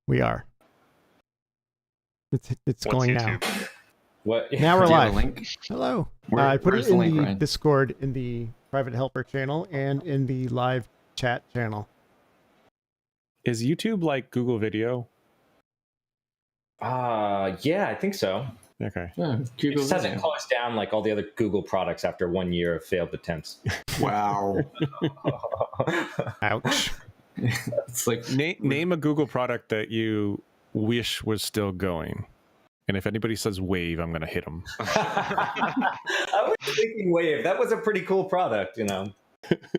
We are. It's What's going YouTube? now. What? Now we're Do you have live. a link? Hello. Where- I put where's it in the link, the Ryan? Discord, in the private helper channel, and in the live chat channel. Is YouTube like Google Video? Yeah, I think so. Okay. Yeah, It Google just hasn't Video. closed down like all the other Google products after 1 year of failed attempts. Wow. Ouch. It's like Name a Google product that you wish was still going. And if anybody says Wave, I'm going to hit them. I was thinking Wave. That was a pretty cool product, you know.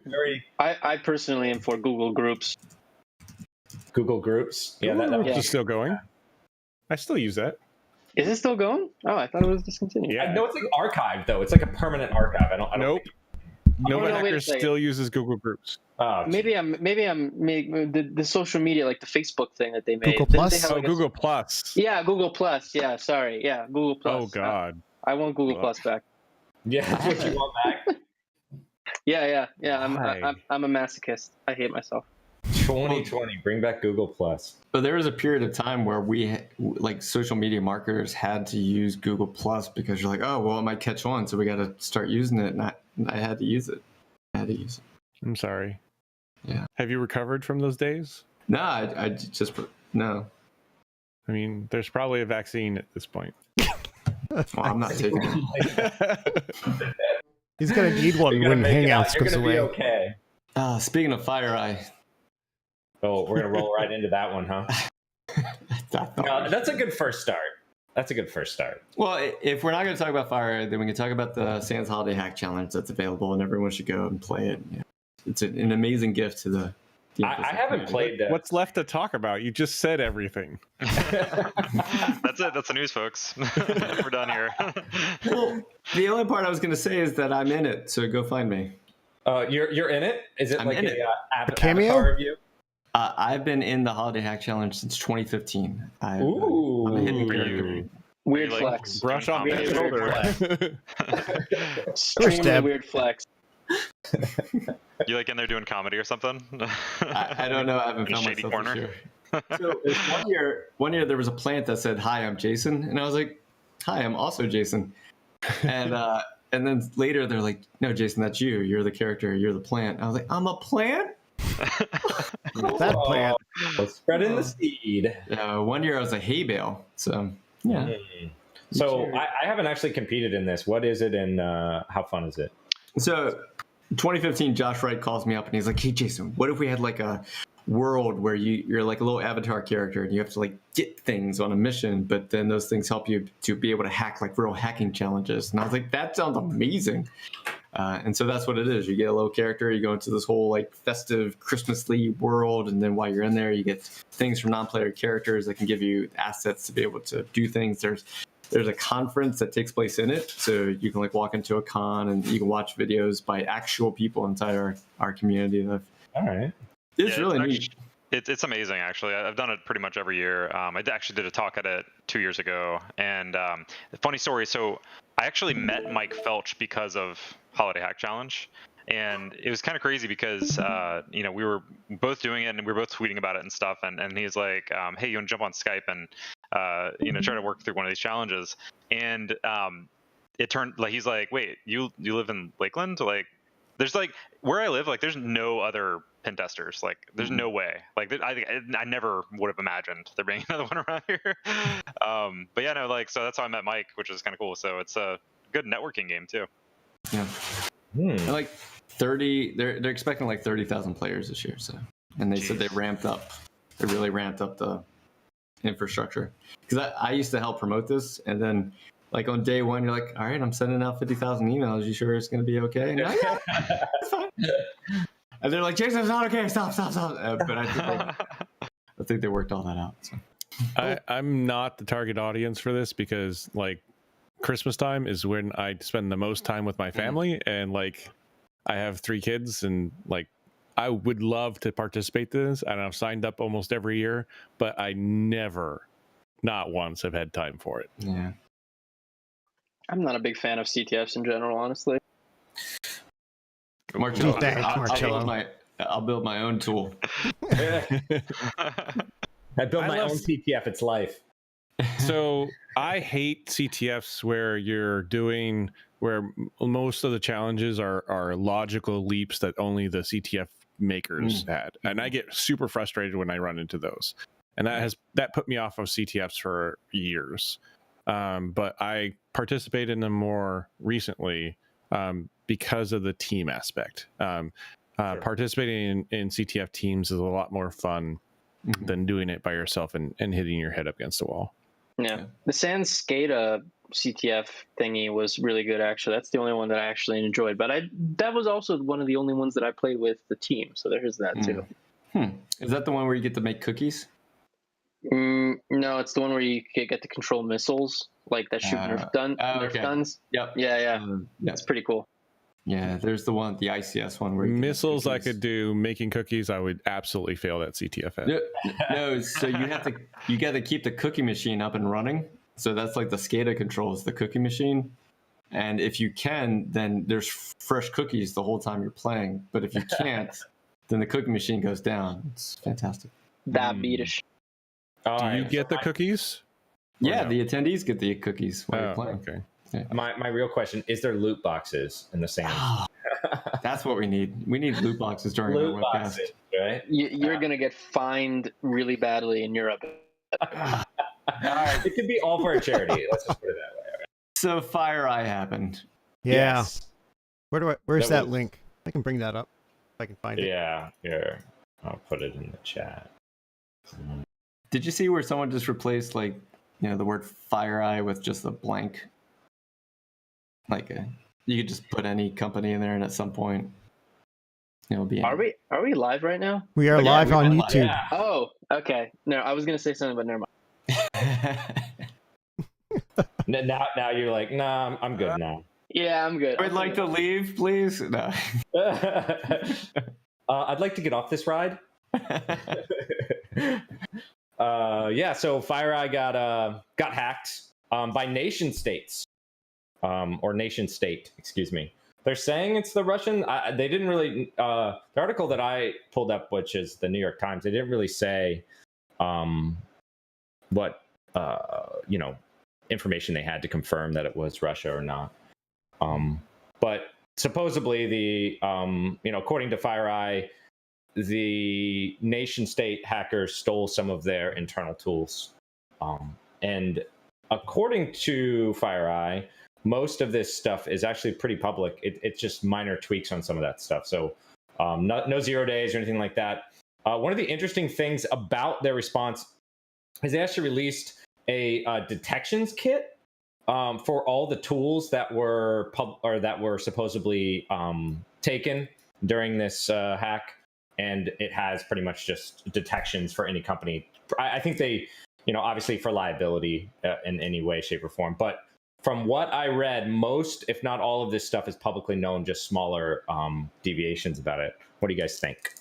Very I personally am for Google Groups. Google Groups. Yeah, Google that Groups yeah. is still going. I still use that. Is it still going? Oh, I thought it was discontinued. Yeah. No, it's like archived though. It's like a permanent archive. I don't. Nope. no, Nova wait a Hacker second. still uses Google Groups. Maybe the social media, like the Facebook thing that they made. Google Didn't they Plus? have, like, a- Google Plus. Yeah, Google Plus. Yeah, sorry. Yeah, Google Plus. Oh, God. I want Google Ugh. Plus back. Yeah, that's what you want back. Yeah. Why? I'm a masochist. I hate myself. 2020, bring back Google Plus. But there was a period of time where we, like social media marketers, had to use Google Plus because you're like, oh, well, it might catch on, so we got to start using it. And I had to use it. I'm sorry. Yeah. Have you recovered from those days? No, I just no. I mean, there's probably a vaccine at this point. Well, I'm not taking it. He's going to need one You're when gonna make it out. Hangouts You're goes gonna away. be okay. Speaking of FireEye, Oh, we're gonna roll right into that one, huh? No, that's a good first start. Well, if we're not going to talk about FireEye, then we can talk about the Sans Holiday Hack Challenge that's available, and everyone should go and play it. Yeah. It's an amazing gift to the I haven't played that. What's left to talk about? You just said everything. That's it. That's the news, folks. We're done here. Well, the only part I was going to say is that I'm in it, so go find me. You're in it? Is it I'm like in a it. Cameo? avatar review? I've been in the Holiday Hack Challenge since 2015. Ooh. I'm a hidden Ooh. character. Weird Like, flex. Brush off Really that weird shoulder. Extremely Stab. weird flex. You like in there doing comedy or something? I don't know. I haven't In a found shady myself corner? this year. So it's one year there was a plant that said, "Hi, I'm Jason," and I was like, "Hi, I'm also Jason." And then later they're like, "No, Jason, that's you. You're the character. You're the plant." I was like, "I'm a plant." That plant. Spreading the seed. 1 year I was a hay bale. So yeah. So I haven't actually competed in this. What is it, and how fun is it? So 2015, Josh Wright calls me up and he's like, "Hey, Jason, what if we had like a world where you're like a little avatar character and you have to like get things on a mission, but then those things help you to be able to hack like real hacking challenges?" And I was like, "That sounds amazing." And so that's what it is. You get a little character, you go into this whole like festive Christmas-y world, and then while you're in there, you get things from non-player characters that can give you assets to be able to do things. There's a conference that takes place in it, so you can like walk into a con and you can watch videos by actual people inside our community. All right. It's Yeah, really it's neat. It's amazing, actually. I've done it pretty much every year. I actually did a talk at it 2 years ago. And the funny story, so I actually met Mike Felch because of Holiday Hack Challenge. And it was kind of crazy because, we were both doing it and we were both tweeting about it and stuff. And he's like, hey, you want to jump on Skype and, try to work through one of these challenges. And it turned like, he's like, wait, you live in Lakeland? Like, there's like, where I live, like, there's no other pen testers. Like, there's no way. Like, I never would have imagined there being another one around here. But yeah, no, like, so that's how I met Mike, which is kind of cool. So it's a good networking game too. Yeah. And like 30, they're expecting like 30,000 players this year. So, and they said they really ramped up the infrastructure. Because I used to help promote this, and then like on day one, you're like, all right, I'm sending out 50,000 emails. You sure it's going to be okay? And like, yeah, it's fine. And they're like, Jason, it's not okay. Stop. But I think they worked all that out. So. I'm not the target audience for this because like Christmas time is when I spend the most time with my family, and like I have 3 kids, and like I would love to participate in this, and I've signed up almost every year, but I never, not once, have had time for it. Yeah. I'm not a big fan of CTFs in general, honestly. Marcello, Thanks, Marcello. I'll build my own tool. I built I my love- own CTF. It's life. So I hate CTFs where most of the challenges are logical leaps that only the CTF makers had, and I get super frustrated when I run into those, and that put me off of CTFs for years. But I participate in them more recently because of the team aspect. Participating in CTF teams is a lot more fun than doing it by yourself and hitting your head up against the wall. Yeah. The Sans SCADA CTF thingy was really good, actually. That's the only one that I actually enjoyed. But that was also one of the only ones that I played with the team. So there's that too. Is that the one where you get to make cookies? No, it's the one where you get to control missiles, like that shoot Nerf okay. guns. Yep. Yeah. That's pretty cool. Yeah, there's the ICS one where you missiles I could do. Making cookies, I would absolutely fail that CTF at. No, so you got to keep the cookie machine up and running. So that's like the SCADA controls the cookie machine. And if you can, then there's fresh cookies the whole time you're playing. But if you can't, then the cookie machine goes down. It's fantastic. That beat a Do you get the cookies? Yeah, no? the attendees get the cookies while you're playing. Okay. My real question is: there loot boxes in the sand? That's what we need. We need loot boxes during Loot our webcast. boxes, right? You're gonna get fined really badly in Europe. All right, it could be all for a charity. Let's just put it that way. All right. So FireEye happened. Yeah. Yes. Where's that was- link? I can bring that up if I can find it. Yeah, here. I'll put it in the chat. Did you see where someone just replaced the word FireEye with just a blank? You could just put any company in there, and at some point, it'll be. Are we live right now? We are Yeah, live we on are live, YouTube. Yeah. Oh, okay. No, I was gonna say something, but never mind. Now you're like, nah, I'm good now. Yeah, I'm good. I'd like to leave, please. No. I'd like to get off this ride. Yeah, so FireEye got hacked by nation states, or nation state, excuse me. They're saying it's the Russian. They didn't really. The article that I pulled up, which is the New York Times, they didn't really say what information they had to confirm that it was Russia or not. But supposedly according to FireEye, the nation state hackers stole some of their internal tools. And according to FireEye, most of this stuff is actually pretty public. It's just minor tweaks on some of that stuff. So no 0 days or anything like that. One of the interesting things about their response is they actually released a detections kit for all the tools that were supposedly taken during this hack. And it has pretty much just detections for any company. I think they, obviously for liability in any way, shape, or form. But from what I read, most, if not all of this stuff is publicly known, just smaller deviations about it. What do you guys think?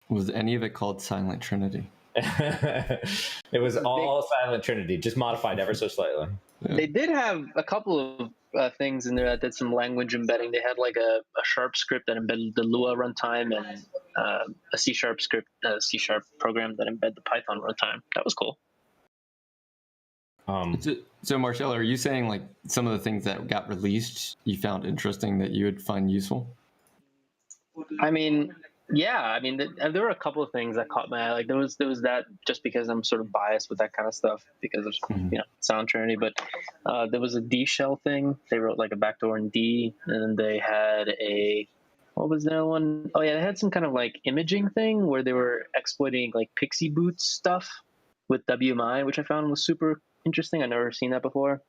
Was any of it called Silent Trinity? It was all Silent Trinity, just modified ever so slightly. They did have a couple of things in there that did some language embedding. They had like a Sharp script that embedded the Lua runtime and a C# script, a C# program that embed the Python runtime. That was cool. So Marcelo, are you saying like some of the things that got released you found interesting that you would find useful? I mean, yeah. There were a couple of things that caught my eye. Like there was that, just because I'm sort of biased with that kind of stuff because of Silent Trinity. But there was a D shell thing. They wrote like a backdoor in D, and they had what was the other one? Oh yeah, they had some kind of like imaging thing where they were exploiting like Pixie Boot stuff with WMI, which I found was super interesting. I've never seen that before.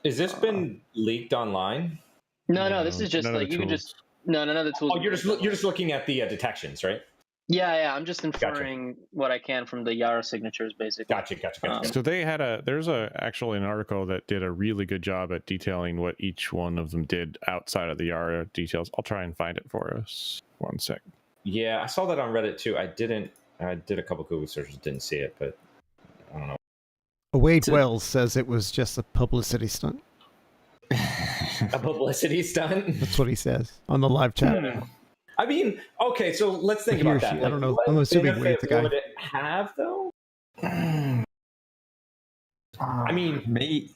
Has this been leaked online? No. This is just like you can just. No, none of the tools. Oh, you're just looking at the detections, right? Yeah. I'm just inferring what I can from the Yara signatures, basically. Gotcha. So they had there's actually an article that did a really good job at detailing what each one of them did outside of the Yara details. I'll try and find it for us. 1 sec. Yeah, I saw that on Reddit too. I did a couple Google searches, didn't see it, but I don't know. Wade Wells says it was just a publicity stunt. A publicity stunt? That's what he says on the live chat. I mean, okay, so let's think He or about that. she, I don't know. I'm assuming Wade's the guy. Would it have though? I mean, Mate.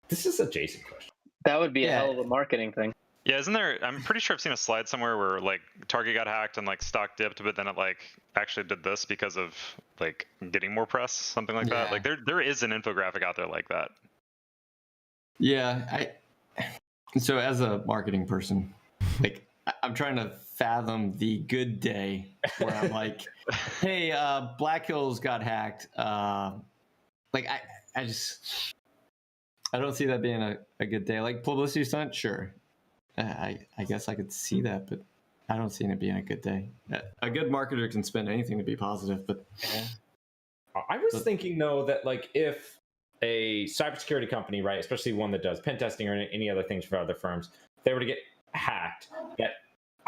this is a Jason question. That would be a Yeah. hell of a marketing thing. Yeah, isn't there? I'm pretty sure I've seen a slide somewhere where like Target got hacked and like stock dipped, but then it like actually did this because of like getting more press, something like that. Yeah. Like there is an infographic out there like that. Yeah, so as a marketing person, like I'm trying to fathom the good day where I'm like, hey, Black Hills got hacked. Like I don't see that being a good day. Like publicity stunt, sure. I guess I could see that, but I don't see it being a good day. A good marketer can spend anything to be positive, but I was thinking though that like if a cybersecurity company, right, especially one that does pen testing or any other things for other firms, if they were to get hacked, that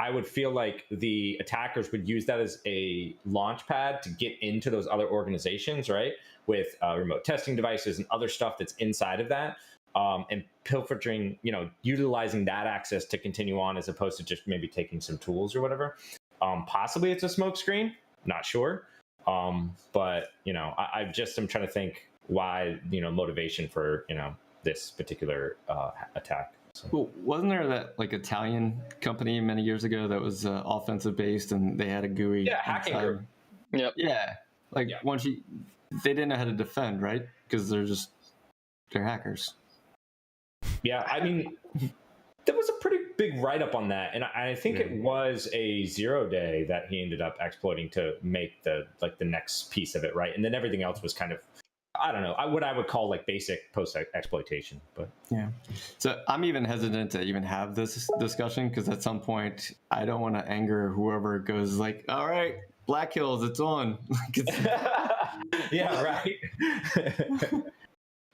I would feel like the attackers would use that as a launch pad to get into those other organizations, right, with remote testing devices and other stuff that's inside of that, and pilfering, utilizing that access to continue on as opposed to just maybe taking some tools or whatever. Possibly it's a smoke screen, not sure. But I just am trying to think why motivation for this particular attack. So. well, wasn't there that like Italian company many years ago that was offensive based and they had a GUI? Yeah, hacking inside? group. Yep. Yeah, like once they didn't know how to defend, right? Because they're hackers. Yeah, I mean, there was a pretty big write-up on that, and I think it was a 0 day that he ended up exploiting to make the next piece of it, right? And then everything else was kind of, I don't know, what I would call like basic post-exploitation. But Yeah. So I'm even hesitant to even have this discussion because at some point I don't want to anger whoever goes like, all right, Black Hills, it's on. yeah, right.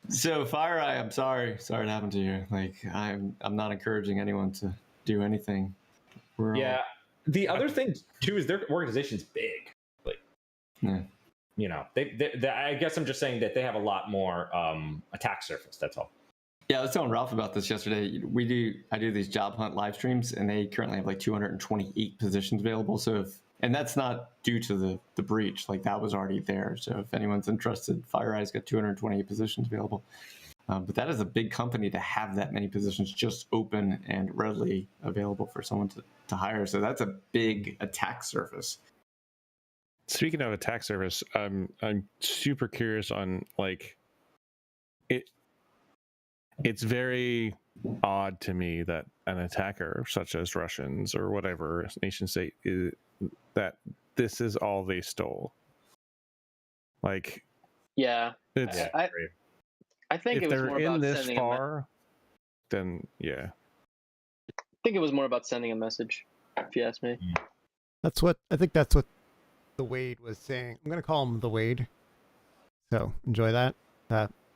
So FireEye, I'm sorry it happened to you. Like I'm not encouraging anyone to do anything. Yeah. The other thing too is their organization's big. Like, they I guess I'm just saying that they have a lot more attack surface. That's all. Yeah, I was telling Ralph about this yesterday. I do these job hunt live streams, and they currently have like 228 positions available. So and that's not due to the breach. Like that was already there. So if anyone's interested, FireEye's got 228 positions available. But that is a big company to have that many positions just open and readily available for someone to hire. So that's a big attack surface. Speaking of attack surface, I'm super curious on like it. It's very odd to me that an attacker, such as Russians or whatever nation state, that this is all they stole. Like, Yeah, it's I think if it was they're more in about this sending far, then yeah. I think it was more about sending a message, if you ask me. I think that's what the Wade was saying. I'm gonna call him the Wade. So enjoy that.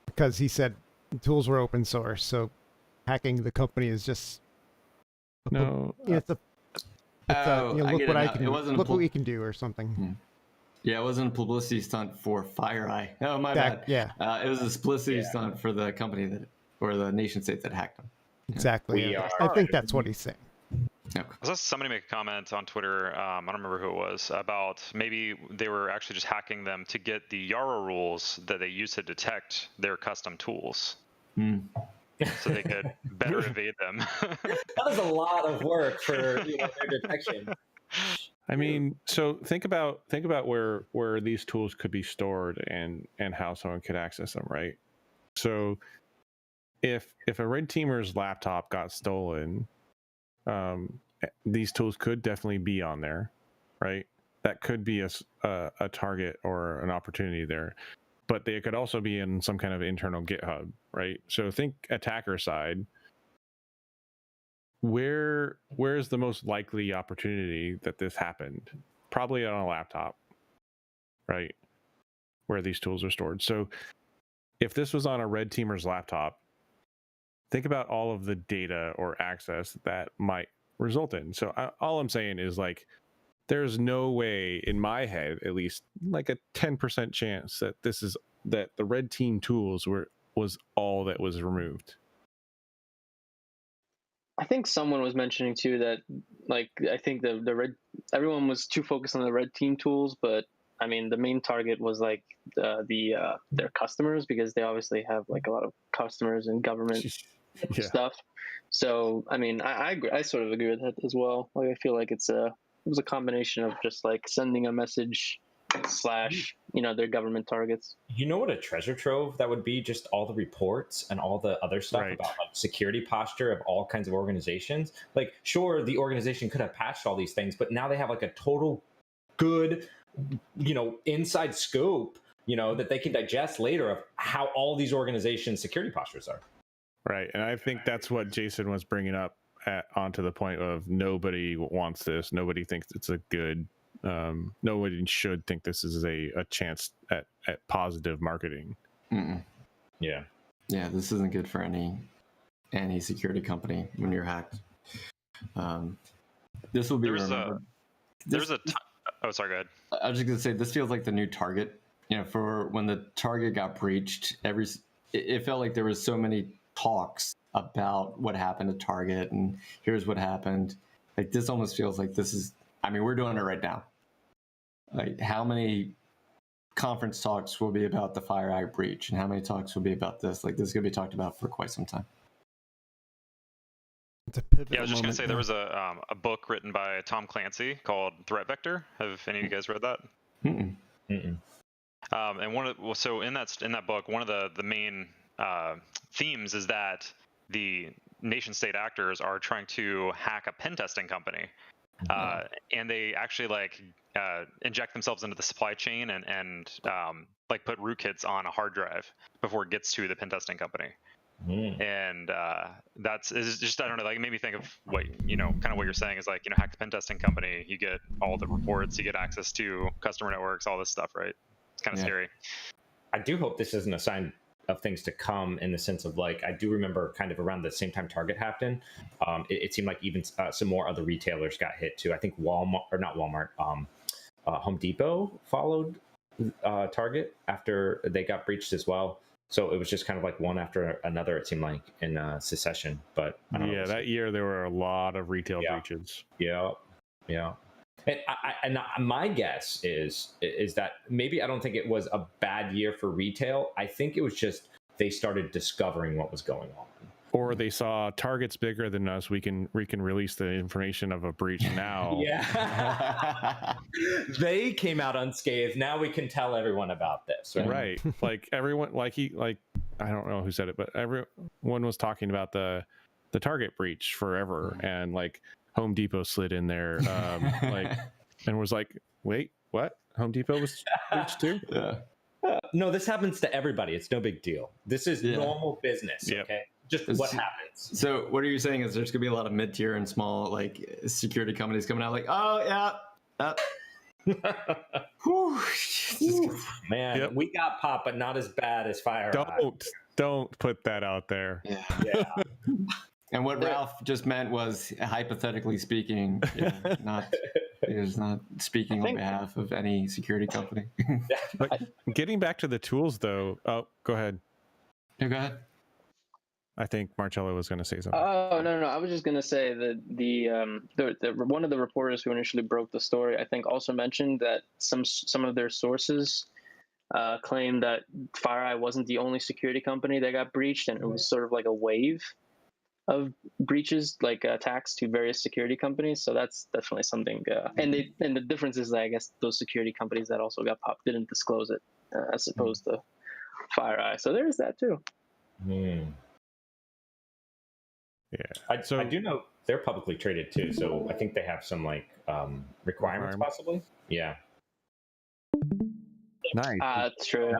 Because he said the tools were open source, so hacking the company is just No, it's a look what I can look what we can do or something. Hmm. Yeah, it wasn't a publicity stunt for FireEye. Oh, my bad. Yeah. It was a publicity stunt for the company or the nation state that hacked them. Exactly. I think that's what he's saying. Okay. I saw somebody make a comment on Twitter, I don't remember who it was, about maybe they were actually just hacking them to get the Yarrow rules that they use to detect their custom tools. So they could better evade them. That is a lot of work for their detection. I mean, so think about where these tools could be stored and how someone could access them, right? So if a red teamer's laptop got stolen, these tools could definitely be on there, right? That could be a target or an opportunity there, but they could also be in some kind of internal GitHub, right? So think attacker side. Where's the most likely opportunity that this happened? Probably on a laptop, right? Where these tools are stored. So if this was on a red teamer's laptop, think about all of the data or access that might result in. So all I'm saying is like, there's no way in my head, at least like a 10% chance that that the red team tools was all that was removed. I think someone was mentioning too that, like, I think the red, everyone was too focused on the red team tools, but I mean, the main target was like their customers, because they obviously have like a lot of customers in government Yeah. stuff. So I mean, I agree, I sort of agree with that as well. Like I feel like it was a combination of just like sending a message slash their government targets. You know what a treasure trove that would be? Just all the reports and all the other stuff Right. about like security posture of all kinds of organizations. Like, sure, the organization could have patched all these things, but now they have like a total good, inside scope, that they can digest later of how all these organizations' security postures are. Right. And I think that's what Jason was bringing up onto the point of nobody wants this. Nobody thinks it's a good, nobody should think this is a chance at positive marketing. Mm-mm. Yeah. Yeah, this isn't good for any security company when you're hacked. This will be remembered. Oh, sorry, go ahead. I was just gonna say, this feels like the new Target. For when the Target got breached, it felt like there was so many talks about what happened to Target and here's what happened. Like, this almost feels like this is, I mean, we're doing it right now. Like, how many conference talks will be about the FireEye breach and how many talks will be about this? Like, this is gonna be talked about for quite some time. It's a pivotal Yeah, I was just going moment to say there was a book written by Tom Clancy called Threat Vector. Have any of you guys read that? Mm-mm. Mm-mm. And so in that book, one of the main themes is that the nation state actors are trying to hack a pen testing company, and they actually inject themselves into the supply chain and put rootkits on a hard drive before it gets to the pen testing company. And it's just, I don't know, like, it made me think of what kind of what you're saying is like, hack the pen testing company, you get all the reports, you get access to customer networks, all this stuff, right? It's kind of scary. I do hope this isn't a sign of things to come, in the sense of, like, I do remember kind of around the same time Target happened, it seemed like even some more other retailers got hit too. I think Walmart, Home Depot followed Target after they got breached as well. So it was just kind of like one after another, it seemed like, in succession. But I don't know. That year there were a lot of retail breaches. Yeah. And my guess is that maybe, I don't think it was a bad year for retail. I think it was just they started discovering what was going on. Or they saw Target's bigger than us. We can release the information of a breach now. Yeah. They came out unscathed. Now we can tell everyone about this. Right. Like everyone, I don't know who said it, but everyone was talking about the Target breach forever, and like Home Depot slid in there, and was like, wait, what? Home Depot was breached too? Yeah. No, this happens to everybody. It's no big deal. This is normal business. Yep. Okay. Just what happens. So what are you saying is there's going to be a lot of mid-tier and small security companies coming out like, oh, yeah. Man, we got popped, but not as bad as FireEye. Don't put that out there. Yeah. And what Ralph just meant was, hypothetically speaking, he is not speaking on behalf of any security company. But getting back to the tools, though. Oh, go ahead. Yeah, go ahead. I think Marcello was going to say something. Oh, no. I was just going to say that the one of the reporters who initially broke the story, I think, also mentioned that some of their sources claimed that FireEye wasn't the only security company that got breached, and it was sort of like a wave of breaches, like attacks to various security companies. So that's definitely something. And the difference is that I guess those security companies that also got popped didn't disclose it, as opposed to FireEye. So there is that too. Yeah. I do know they're publicly traded too, so I think they have some requirements possibly. Yeah. Nice. That's true.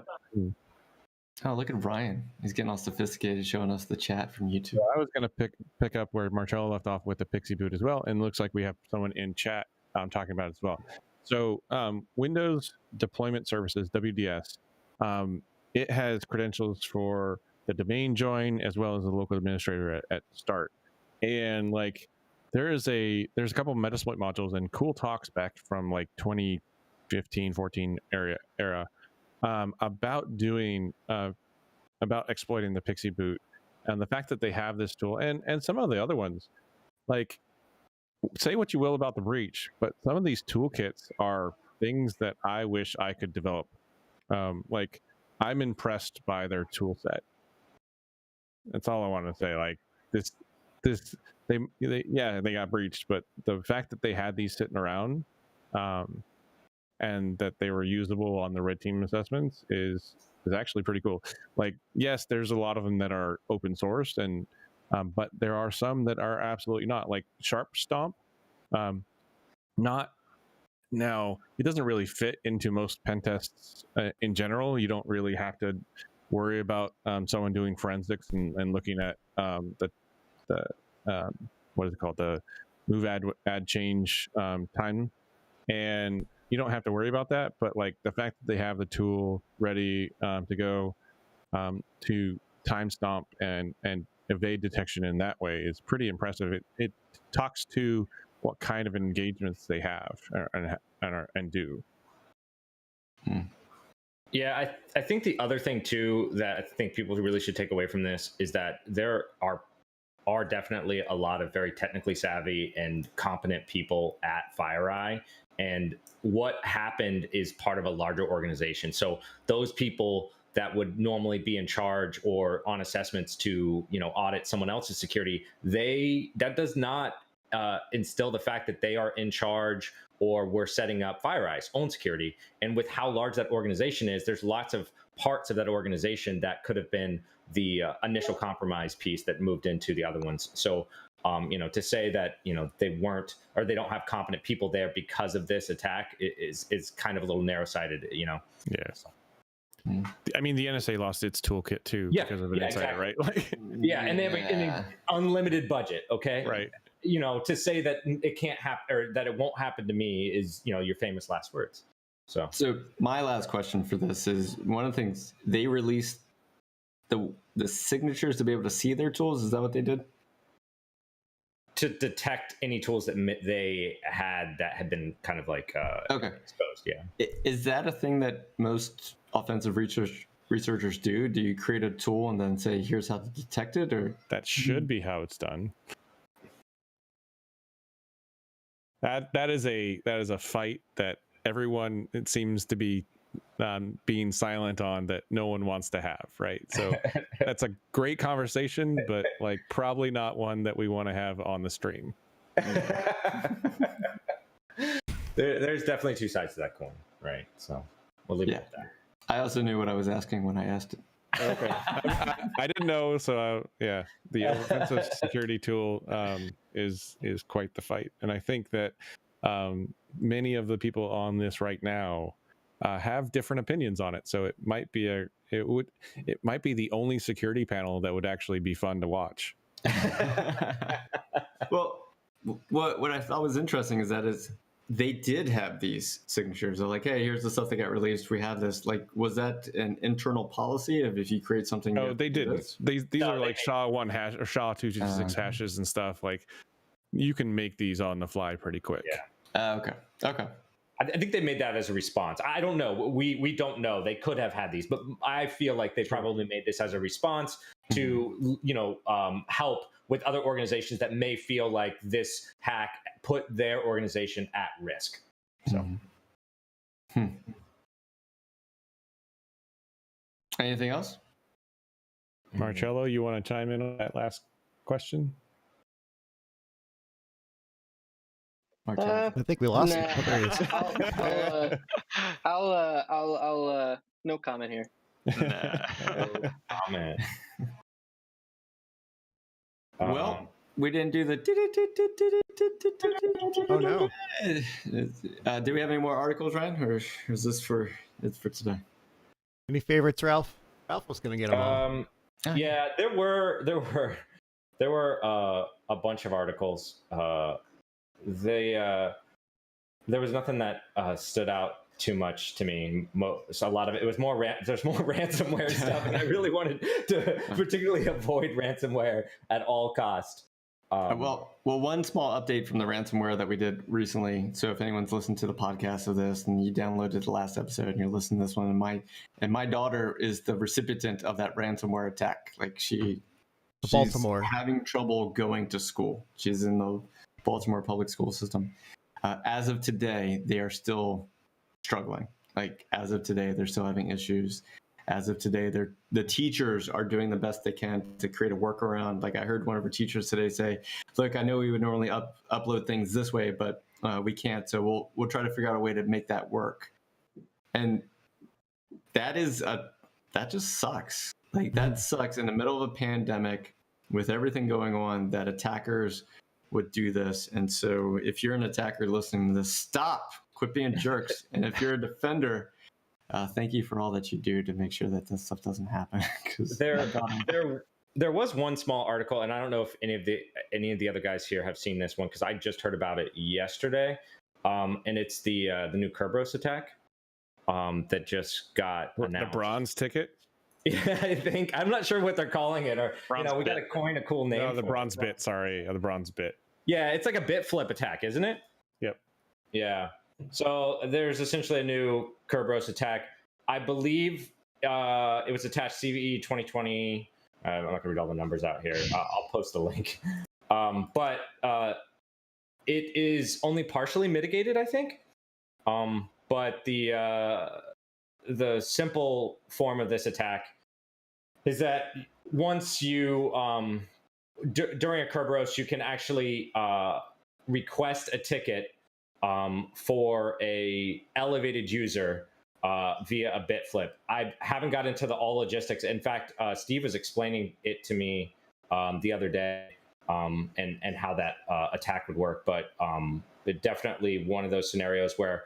Oh, look at Ryan. He's getting all sophisticated, showing us the chat from YouTube. I was going to pick up where Marcello left off with the Pixie Boot as well, and it looks like we have someone in chat talking about it as well. So Windows Deployment Services, WDS, it has credentials for the domain join as well as the local administrator at start, and there's a couple of Metasploit modules and cool talks back from 2015-14 era about doing about exploiting the Pixie Boot, and the fact that they have this tool and some of the other ones. Say what you will about the breach, but some of these toolkits things that I wish I could develop. Like, I'm impressed by their tool set. That's all I want to say. Like, they got breached, but the fact that they had these sitting around, and that they were usable on the red team assessments is actually pretty cool. Like, yes, there's a lot of them that are open source, and but there are some that are absolutely not. Like Sharp Stomp, not now. It doesn't really fit into most pen tests in general. You don't really have to worry about someone doing forensics and looking at the what is it called, the move add change time, and you don't have to worry about that. But like the fact that they have the tool ready to go to time stomp and evade detection in that way is pretty impressive. It talks to what kind of engagements they have and do. Yeah, I think the other thing too that I think people really should take away from this is that there are definitely a lot of very technically savvy and competent people at FireEye, and what happened is part of a larger organization. So those people that would normally be in charge or on assessments to, you know, audit someone else's security, that does not instill the fact that they are in charge or we're setting up FireEye's own security. And with how large that organization is, there's lots of parts of that organization that could have been the initial compromise piece that moved into the other ones. So, you know, to say that, you know, they weren't, or they don't have competent people there because of this attack is kind of a little narrow-sighted, you know? Yeah. So. I mean, the NSA lost its toolkit too because of an insider, exactly. right? Like, yeah, and they have an unlimited budget, okay? Right. You know, to say that it can't happen or that it won't happen to me is, you know, your famous last words. So my last question for this is, one of the things they released the signatures to be able to see their tools. Is that what they did? To detect any tools that they had that had been kind of like exposed. Yeah. Is that a thing that most offensive researchers do? Do you create a tool and then say, here's how to detect it? Or that should be how it's done. That is a fight that everyone, it seems to be being silent on, that no one wants to have, right? So that's a great conversation, but like probably not one that we want to have on the stream. There's definitely two sides to that coin, right? So we'll leave it at that. I also knew what I was asking when I asked it. Okay. I didn't know, so yeah, the offensive security tool is quite the fight, and I think that many of the people on this right now have different opinions on it. So it might be the only security panel that would actually be fun to watch. Well, what I thought was interesting is that they did have these signatures. They're like, hey, here's the stuff that got released. We have this. Like, was that an internal policy of if you create something? Oh, they didn't. These are like SHA-1 hash or SHA-226 hashes and stuff. Like, you can make these on the fly pretty quick. Yeah. Okay. I think they made that as a response. I don't know. We don't know. They could have had these, but I feel like they probably made this as a response to, you know, help with other organizations that may feel like this hack put their organization at risk. So, Anything else? Marcello, you want to chime in on that last question? I think we lost him. Nah. Oh, there he is. I'll no comment here. comment. Well, we didn't do the. Oh no. Do we have any more articles, Ryan, or is this for today? Any favorites, Ralph? Ralph was going to get them all. Yeah, there were a bunch of articles. There was nothing that stood out too much to me. So a lot of it was more there's more ransomware stuff, and I really wanted to particularly avoid ransomware at all cost. Well, one small update from the ransomware that we did recently. So if anyone's listened to the podcast of this and you downloaded the last episode and you're listening to this one, and my daughter is the recipient of that ransomware attack. Like she's Baltimore having trouble going to school. She's in the Baltimore public school system. As of today, they are still struggling. Like as of today, they're still having issues. As of today, the teachers are doing the best they can to create a workaround. Like I heard one of our teachers today say, "Look, I know we would normally upload things this way, but we can't. So we'll try to figure out a way to make that work." And that just sucks. Like that sucks in the middle of a pandemic with everything going on that attackers would do this. And so if you're an attacker listening to this, stop, quit being jerks. And if you're a defender, thank you for all that you do to make sure that this stuff doesn't happen. Because there was one small article, and I don't know if any of the other guys here have seen this one because I just heard about it yesterday. And it's the new Kerberos attack that just got announced. The bronze ticket. Yeah, I think I'm not sure what they're calling it, or we got to coin a cool name. No, the bronze bit. Sorry, the bronze bit. Yeah, it's like a bit flip attack, isn't it? Yep. Yeah. So there's essentially a new Kerberos attack. I believe it was attached CVE 2020. I'm not going to read all the numbers out here. I'll post the link. But it is only partially mitigated, I think. But the simple form of this attack is that once you during a Kerberos, you can actually request a ticket for a elevated user via a bit flip. I haven't got into all logistics. In fact, Steve was explaining it to me the other day and how that attack would work. But it definitely one of those scenarios where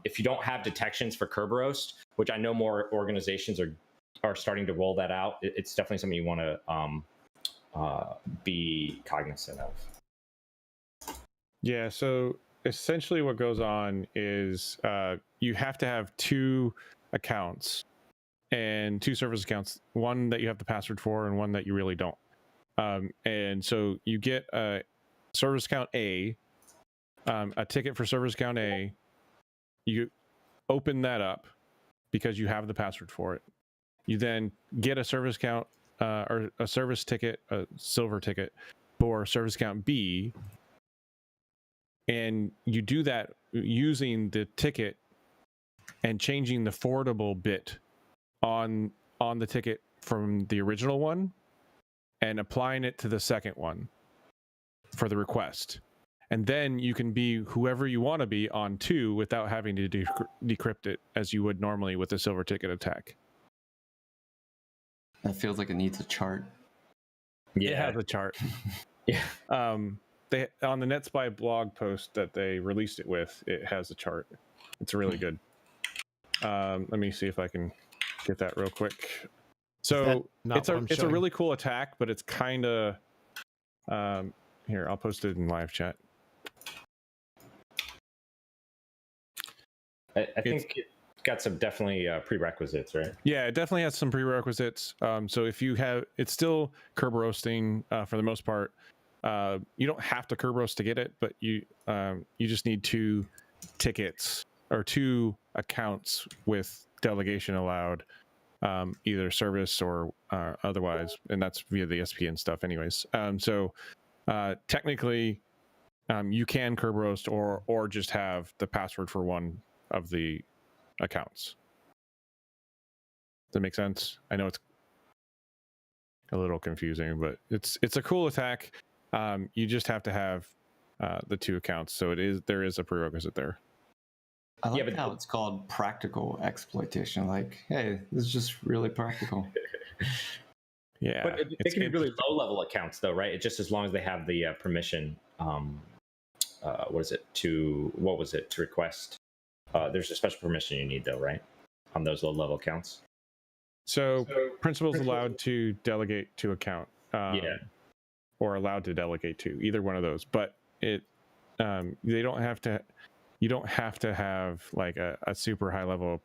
if you don't have detections for Kerberos, which I know more organizations are starting to roll that out, it's definitely something you want to be cognizant of. Yeah, so essentially what goes on is you have to have two accounts and two service accounts, one that you have the password for and one that you really don't. And so you get a service account A, a ticket for service account A, you open that up because you have the password for it. You then get a service account or a service ticket, a silver ticket for service account B, and you do that using the ticket and changing the forwardable bit on the ticket from the original one and applying it to the second one for the request. And then you can be whoever you want to be on two without having to decrypt it as you would normally with a silver ticket attack. That feels like it needs a chart. Yeah, it has a chart. Yeah. They on the NetSpy blog post that they released it with, it has a chart. It's really good. Let me see if I can get that real quick. So it's a really cool attack, but it's kind of here. I'll post it in live chat. I think it's got some definitely prerequisites, right? Yeah, it definitely has some prerequisites. So if you have, it's still Kerberosting for the most part. You don't have to Kerberos to get it, but you just need two tickets or two accounts with delegation allowed, either service or otherwise, and that's via the SPN stuff anyways. So technically you can Kerberos or just have the password for one of the accounts. Does that make sense? I know it's a little confusing, but it's a cool attack. You just have to have the two accounts, so there is a prerequisite there. I like how it's called practical exploitation. Like, hey, this is just really practical. Yeah, but they can be really low-level accounts, though, right? It's just as long as they have the permission. To request? There's a special permission you need, though, right? On those low-level accounts. So principal's allowed to delegate to account. Or allowed to delegate to either one of those, but you don't have to have like a super high level,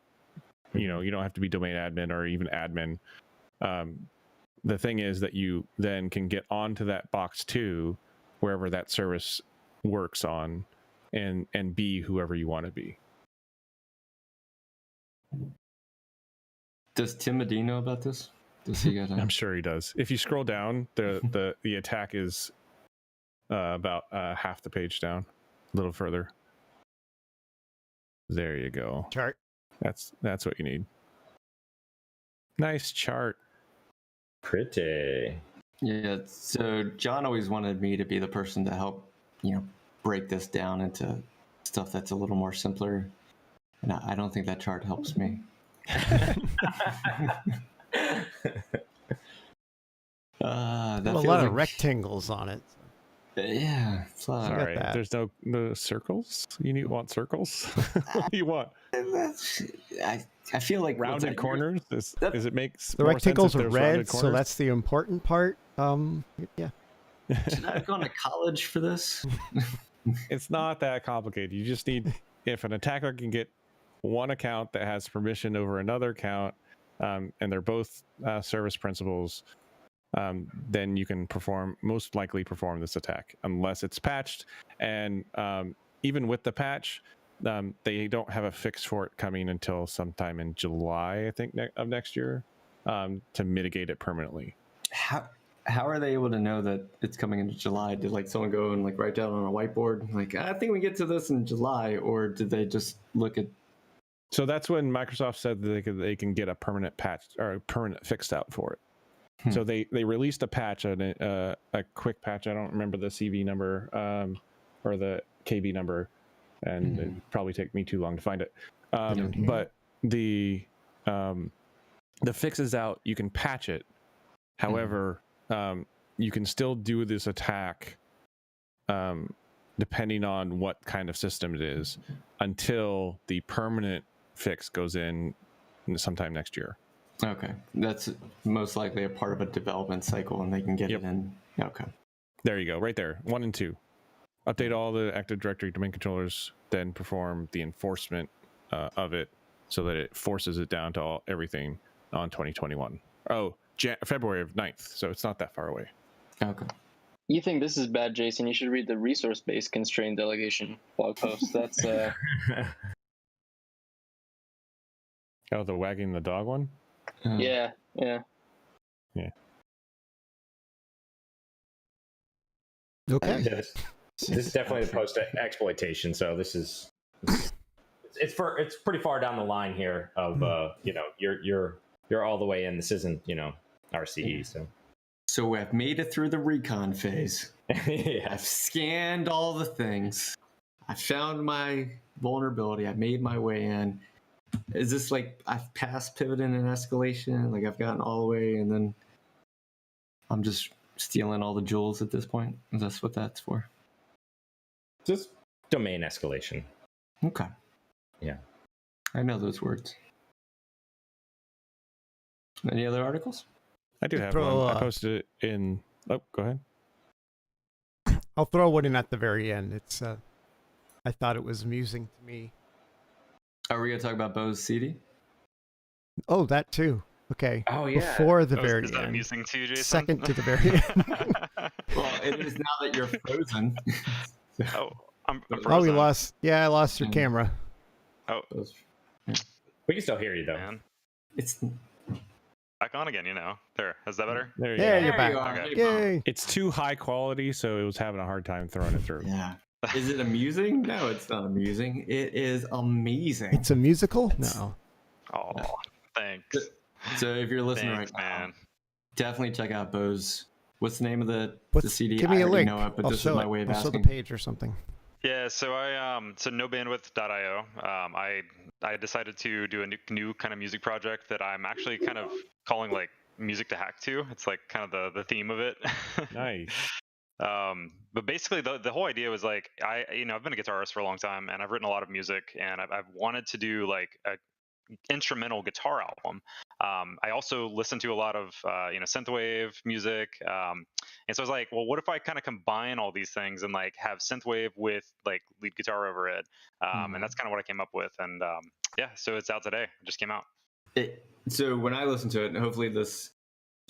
you don't have to be domain admin or even admin. The thing is that you then can get onto that box 2 wherever that service works on and be whoever you want to be. Does Tim Medina know about this? Does he get I'm sure he does. If you scroll down, the attack is about half the page down, a little further. There you go. Chart. That's what you need. Nice chart. Pretty. Yeah. So John always wanted me to be the person to help, break this down into stuff that's a little more simpler. And I don't think that chart helps me. That A feels lot of like, rectangles on it. yeah. It's a lot. got Sorry, that. there's no circles. You want circles? What do you want? I feel like what's Rounded that? corners? Does it makes The more rectangles sense are if there's rounded red, so corners? that's the important part. Yeah. Should I have gone to college for this? It's not that complicated. You just need, if an attacker can get one account that has permission over another account, and they're both service principals, then you can most likely perform this attack, unless it's patched. And even with the patch, they don't have a fix for it coming until sometime in July, I think, of next year, to mitigate it permanently. How are they able to know that it's coming into July? Did someone go and write down on a whiteboard I think we get to this in July, or did they just look at? So that's when Microsoft said that they can get a permanent patch or a permanent fix out for it. So they released a patch, a quick patch. I don't remember the CV number or the KB number, and it'd probably take me too long to find it. But the fix is out. You can patch it. However, you can still do this attack depending on what kind of system it is until the permanent fix goes in sometime next year. Okay, that's most likely a part of a development cycle, and they can get it in. Okay, there you go, right there. 1 and 2. Update all the Active Directory domain controllers, then perform the enforcement of it so that it forces it down to everything on 2021. Oh, February of 9th, so it's not that far away. Okay. You think this is bad, Jason? You should read the resource-based constraint delegation blog post. That's Oh, the wagging the dog one? yeah. Okay. This is definitely the post exploitation. So this is it's pretty far down the line here of you're all the way in. This isn't RCE. So I've made it through the recon phase. Yeah. I've scanned all the things. I found my vulnerability. I made my way in. Is this I've passed pivoting and escalation? I've gotten all the way, and then I'm just stealing all the jewels at this point? Is that what that's for? Just domain escalation. Okay. Yeah. I know those words. Any other articles? I do have throw, one. I posted it in... Oh, go ahead. I'll throw one in at the very end. It's I thought it was amusing to me. Are we going to talk about Bo's CD? Oh, that too. Okay. Oh, yeah. Before the very Is that end. amusing to you, Jason? Second to the very end. Well, it is now that you're frozen. Oh, I'm Oh, we frozen. lost. Yeah, I lost your camera. Oh, We can still hear you though. man. It's Back on again, There. Is that better? There you Yeah, go. you're back. you are. Okay. Yay. It's too high quality, so it was having a hard time throwing it through. Yeah. Is it amusing? No, it's not amusing. It is amazing. It's a musical? No. Oh, thanks. So if you're listening Thanks, right now, man. definitely check out Bo's. What's the name of the CD? Give me I a already link. know it, but I'll this is show my it. way of I'll show asking. the page or something. Yeah, so so nobandwidth.io. I decided to do a new kind of music project that I'm actually kind of calling music to hack to. It's kind of the theme of it. Nice. But basically the whole idea was I've been a guitarist for a long time, and I've written a lot of music, and I've wanted to do a instrumental guitar album. I also listen to a lot of synthwave music, and so I was like, well, what if I kind of combine all these things and have synthwave with lead guitar over it, and that's kind of what I came up with. And yeah, so it's out today. It just came out. So when I listen to it, and hopefully this,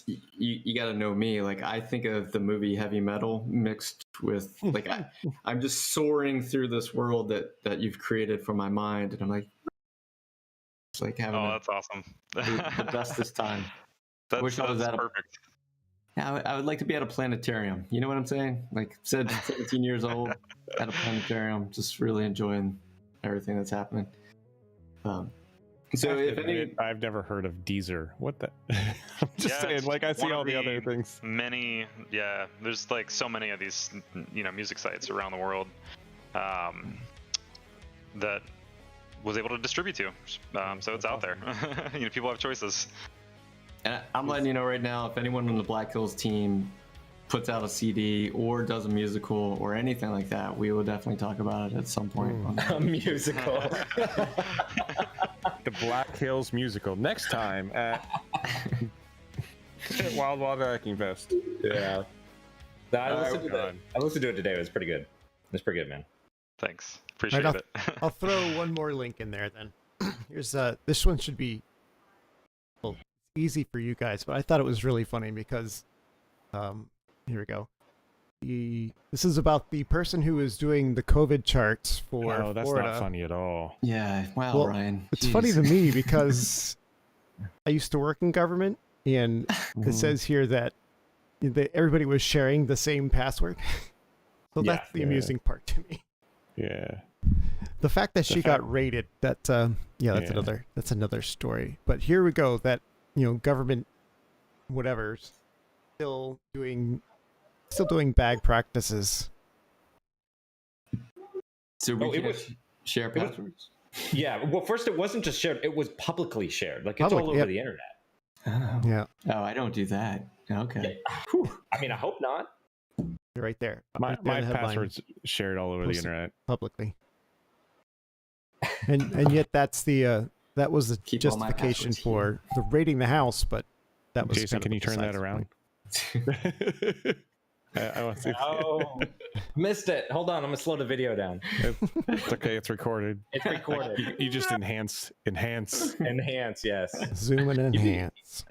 you got to know me. I think of the movie Heavy Metal mixed with I'm just soaring through this world that you've created for my mind, and I'm it's having That's awesome. the bestest time. Wish I was that's at perfect. I would like to be at a planetarium. You know what I'm saying? 17 years old at a planetarium, just really enjoying everything that's happening. So if any, I've never heard of Deezer. What the? I'm just saying, it's like I see one of all the other things. Many, yeah. There's like so many of these, music sites around the world that was able to distribute to. So it's out there. People have choices. and I'm letting you know right now, if anyone on the Black Hills team puts out a CD or does a musical or anything like that, we will definitely talk about it at some point. A musical. The Black Hills musical next time at Wild Wild Hacking Fest. Yeah. No, I listened to it today. It was pretty good. It was pretty good, man. Thanks. Appreciate Right, it. I'll throw one more link in there then. Here's this one should be easy for you guys, but I thought it was really funny because here we go. This is about the person who is doing the COVID charts for that's Florida. not funny at all. Yeah, wow, Well, Ryan. It's Jeez. funny to me because I used to work in government, and it says here that everybody was sharing the same password. So Yeah, that's the amusing part to me. Yeah. The fact that she got raided, that's another story. But here we go, that government whatever's still doing bag practices. So we can share passwords. Yeah. Well, first it wasn't just shared; it was publicly shared. Like it's all over the internet. Oh. Yeah. Oh, I don't do that. Okay. I mean, I hope not. You're right there. My Right there in the headline, password's shared all over the Posted internet. publicly. And yet that's the that was the Keep all my justification passwords for the raiding the house, but that was Jason, kind can of you turn that besides the around? point. I want to see. Oh, missed it. Hold on, I'm gonna slow the video down. It's okay. It's recorded. It's recorded. You just enhance. Enhance, yes. Zoom and enhance.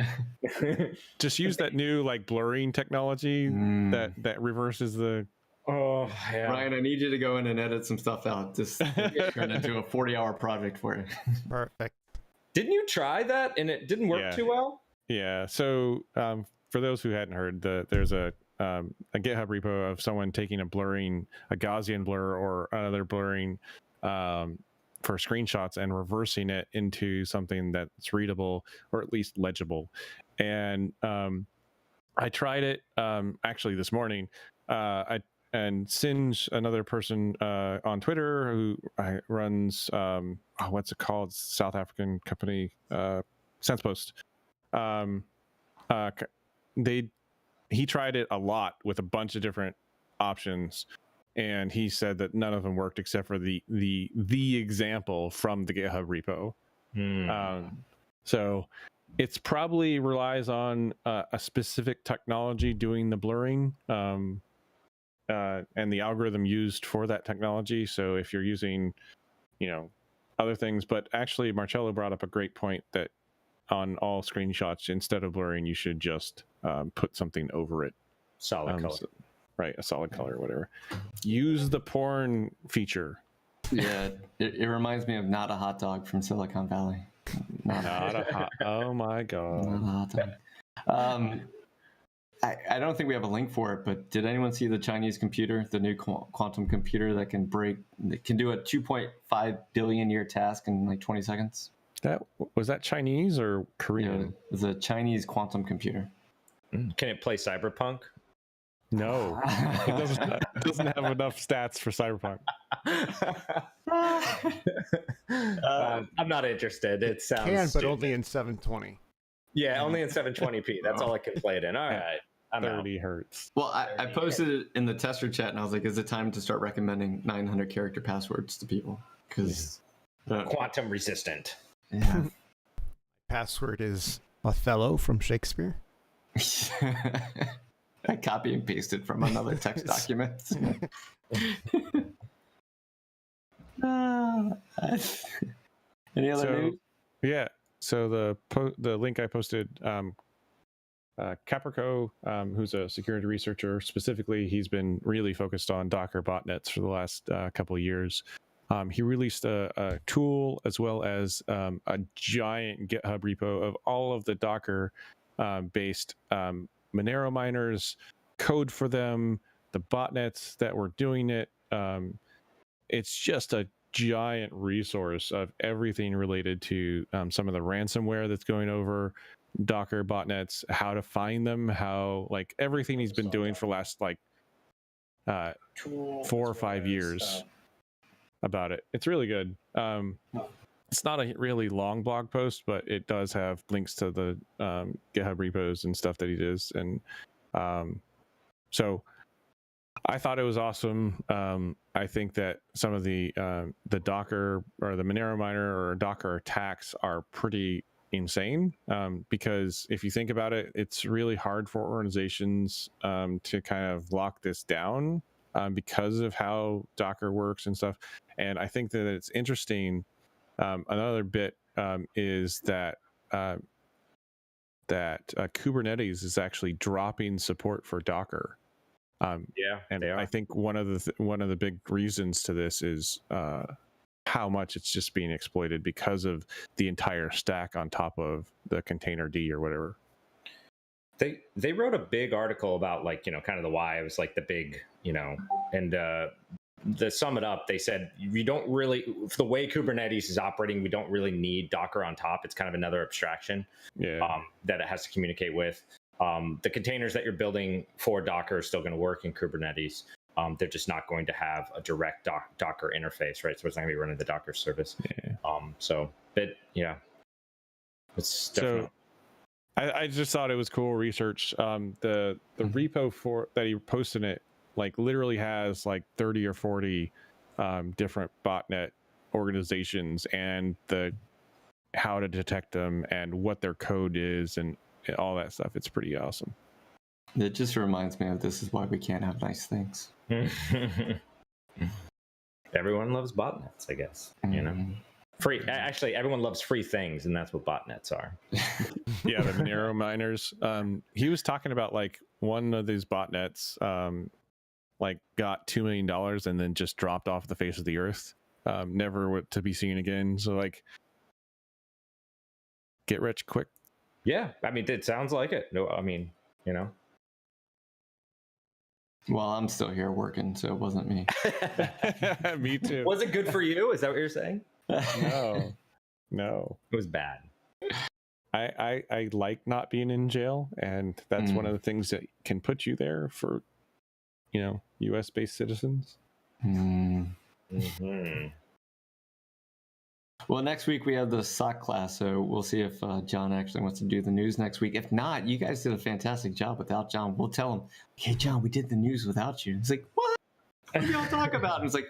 Just use that new blurring technology that reverses the. Oh, yeah. Ryan, I need you to go in and edit some stuff out. This turned into a 40-hour project for you. Perfect. Didn't you try that and it didn't work too well? Yeah. So for those who hadn't heard, there's a GitHub repo of someone taking a Gaussian blur or another blurring for screenshots and reversing it into something that's readable or at least legible. And I tried it actually this morning. And Singe, another person on Twitter who runs what's it called? South African company, SensePost. He tried it a lot with a bunch of different options, and he said that none of them worked except for the example from the GitHub repo. So it's probably relies on a specific technology doing the blurring and the algorithm used for that technology. So if you're using other things, but actually Marcello brought up a great point that on all screenshots, instead of blurring, you should just put something over it. Solid color. Right, a solid color or whatever. Use the porn feature. Yeah, it reminds me of Not a Hot Dog from Silicon Valley. Oh my god. Not a hot dog. I don't think we have a link for it, but did anyone see the Chinese computer, the new quantum computer that can do a 2.5 billion year task in 20 seconds? Was that Chinese or Korean? Yeah, it's a Chinese quantum computer. Can it play Cyberpunk? No, it doesn't have enough stats for Cyberpunk. I'm not interested. It sounds But only in 720. Yeah, only in 720p. That's all I can play it in. All right. I'm 30 hertz. Well, I posted it in the tester chat, and I was like, is it time to start recommending 900 character passwords to people? Because quantum resistant. Yeah. Password is Othello from Shakespeare. I copy and pasted from another text document. Any other news? Yeah. So the link I posted, Caprico, who's a security researcher, specifically, he's been really focused on Docker botnets for the last couple of years. He released a tool as well as a giant GitHub repo of all of the Docker based Monero miners, code for them, the botnets that were doing it. It's just a giant resource of everything related to some of the ransomware that's going over Docker botnets, how to find them, how like everything he's been doing for the last like 4 or 5 years about it. It's really good. It's not a really long blog post, but it does have links to the GitHub repos and stuff that he does. And so I thought it was awesome. I think that some of the Docker or the Monero miner or Docker attacks are pretty insane, because if you think about it, it's really hard for organizations to kind of lock this down because of how Docker works and stuff. And I think that it's interesting. Another bit is that Kubernetes is actually dropping support for Docker. And I think one of the big reasons to this is how much it's just being exploited because of the entire stack on top of the container D or whatever. They wrote a big article about like, you know, kind of the why. It was like the big, you know, and to sum it up, they said we don't really, the way Kubernetes is operating, we don't really need Docker on top. It's kind of another abstraction that it has to communicate with. The containers that you're building for Docker are still going to work in Kubernetes. They're just not going to have a direct Docker interface, right? So it's not going to be running the Docker service. It's definitely. So I just thought it was cool research. The repo for that he posted it like literally has like 30 or 40 different botnet organizations and how to detect them and what their code is and all that stuff. It's pretty awesome. It just reminds me of this is why we can't have nice things. Everyone loves botnets, I guess. You know, free. Actually, everyone loves free things, and that's what botnets are. Yeah, the Monero miners. He was talking about like one of these botnets, like got $2 million and then just dropped off the face of the earth, never to be seen again. So like, get rich quick. Yeah, I mean, it sounds like it. No, I mean, you know. Well, I'm still here working, so it wasn't me. Me too. Was it good for you? Is that what you're saying? No. It was bad. I like not being in jail, and that's one of the things that can put you there for, you know, U.S. based citizens. Well, next week we have the SOC class, so we'll see if John actually wants to do the news next week. If not, you guys did a fantastic job without John. We'll tell him, hey, John, we did the news without you. It's like, what? What do y'all talk about? And it's like,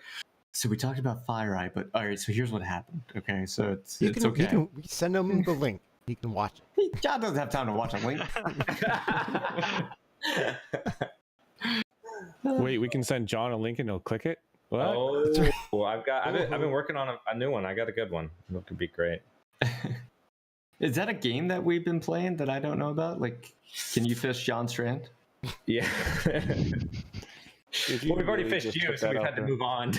so we talked about FireEye, but all right, so here's what happened. Okay, so it's okay. We send him the link. He can watch it. Hey, John doesn't have time to watch a link. Wait, we can send John a link and he'll click it? What? Oh, I've been working on a new one. I got a good one. It could be great. Is that a game that we've been playing that I don't know about? Like, can you fish John Strand? Yeah. Well, we've already fished you, so we've had to move on.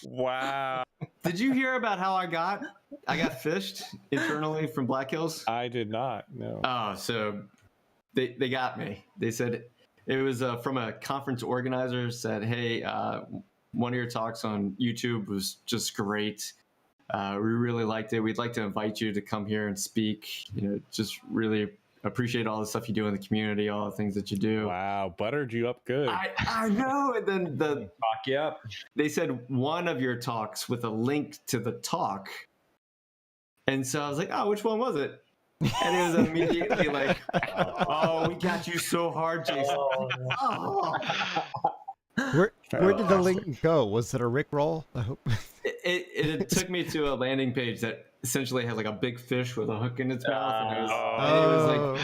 Wow. Did you hear about how I got fished internally from Black Hills? I did not. No. Oh, so they got me. They said it was from a conference organizer. Said, hey, one of your talks on YouTube was just great. We really liked it. We'd like to invite you to come here and speak. You know, just really appreciate all the stuff you do in the community, all the things that you do. Wow, buttered you up good. I know. And then Talk you up. They said one of your talks with a link to the talk. And so I was like, oh, which one was it? And it was immediately like, oh, we got you so hard, Jason. Oh. Where did the link go? Was it a Rickroll? I hope. It took me to a landing page that essentially had like a big fish with a hook in its mouth. And it was like,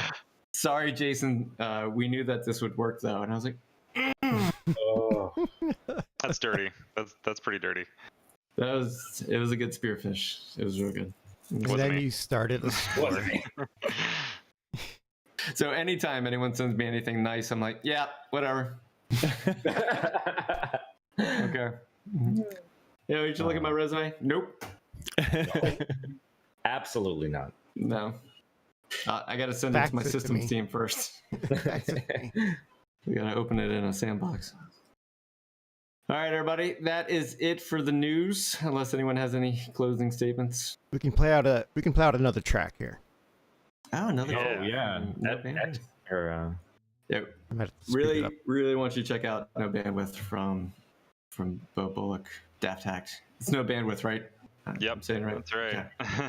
sorry, Jason. We knew that this would work though. And I was like, That's dirty. That's pretty dirty. it was a good spearfish. It was real good. And then you started a score. So anytime anyone sends me anything nice, I'm like, yeah, whatever. Okay. Yeah, you should look at my resume. Nope. Absolutely not. No. I got to send it to my systems team first. We got to open it in a sandbox. All right, everybody. That is it for the news. Unless anyone has any closing statements. We can play out another track here. Oh, another. Oh yeah, No that, bandwidth. Yeah, I'm gonna have to speed it up. really want you to check out No Bandwidth from Bo Bullock, Daft Hacked. It's No Bandwidth, right? Yep, I'm saying right. that's right. Okay.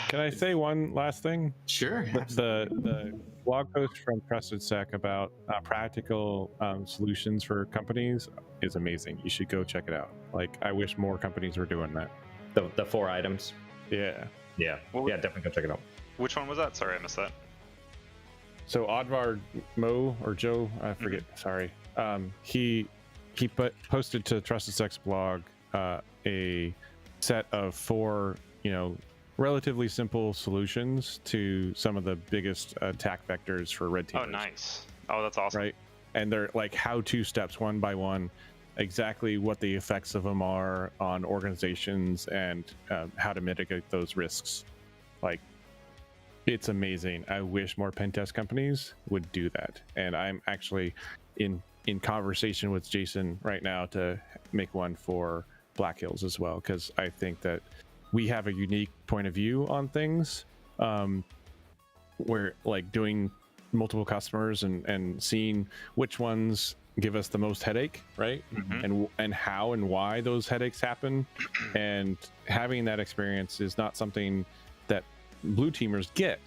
Can I say one last thing? Sure. The blog post from ATT&CK about practical solutions for companies is amazing. You should go check it out. Like, I wish more companies were doing that. the 4 items. Yeah. Yeah, definitely go check it out. Which one was that? Sorry, I missed that. So Odvar Mo or Joe, I forget. Sorry. He posted to ATT&CK's blog a set of 4, relatively simple solutions to some of the biggest attack vectors for red teamers. Oh, nice. Oh, that's awesome. Right, and they're like how-to steps, one by one, exactly what the effects of them are on organizations and how to mitigate those risks. Like, it's amazing. I wish more pen test companies would do that, and I'm actually in conversation with Jason right now to make one for Black Hills as well, because I think that we have a unique point of view on things. We're like doing multiple customers and seeing which ones give us the most headache, right? And how and why those headaches happen, and having that experience is not something that blue teamers get,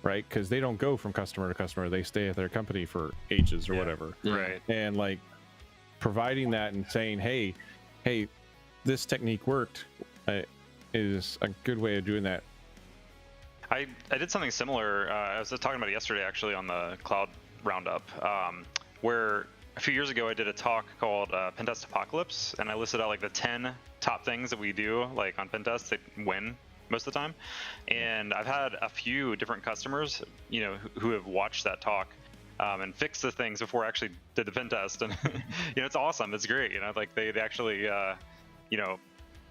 right? Because they don't go from customer to customer, they stay at their company for ages or whatever. Right. And like providing that and saying, hey, this technique worked, is a good way of doing that. I did something similar. I was talking about it yesterday, actually, on the Cloud Roundup, where a few years ago I did a talk called Pentest Apocalypse, and I listed out like the 10 top things that we do like on Pentest that win most of the time. And I've had a few different customers, who have watched that talk and fixed the things before I actually did the pen test, and it's awesome. It's great. Like they actually,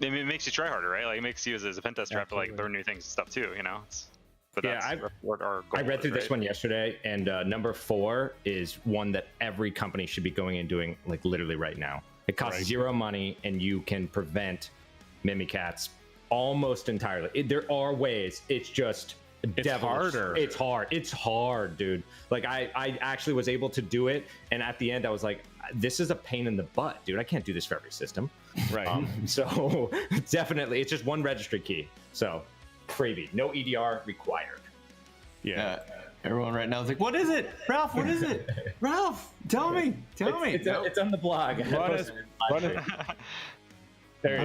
it makes you try harder, right? Like it makes you as a pen tester have to like learn new things and stuff too. But Yeah, that's what our goal I read is, through this right? one yesterday, and number 4 is one that every company should be going and doing, like literally right now. It costs zero money, and you can prevent Mimikatz almost entirely. There are ways. It's just devilish. harder. It's hard, dude. Like I actually was able to do it, and at the end I was like, this is a pain in the butt, dude. I can't do this for every system. Right. So definitely, it's just one registry key. So freebie, no EDR required. Yeah. Everyone right now is like, what is it? Ralph, what is it? Ralph, tell me. It's on the blog. I'm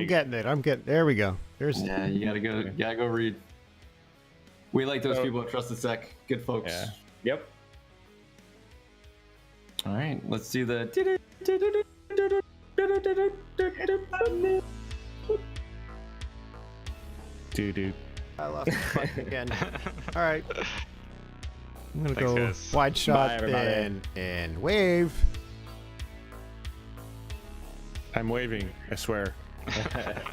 getting it. There we go. There's. Yeah, you gotta go read. We like those people at ATT&CK. Good folks. Yeah. Yep. All right, let's do the. Dude. I lost the button again. All right. I'm gonna Thanks, go guys. wide shot everybody. and wave. I'm waving, I swear.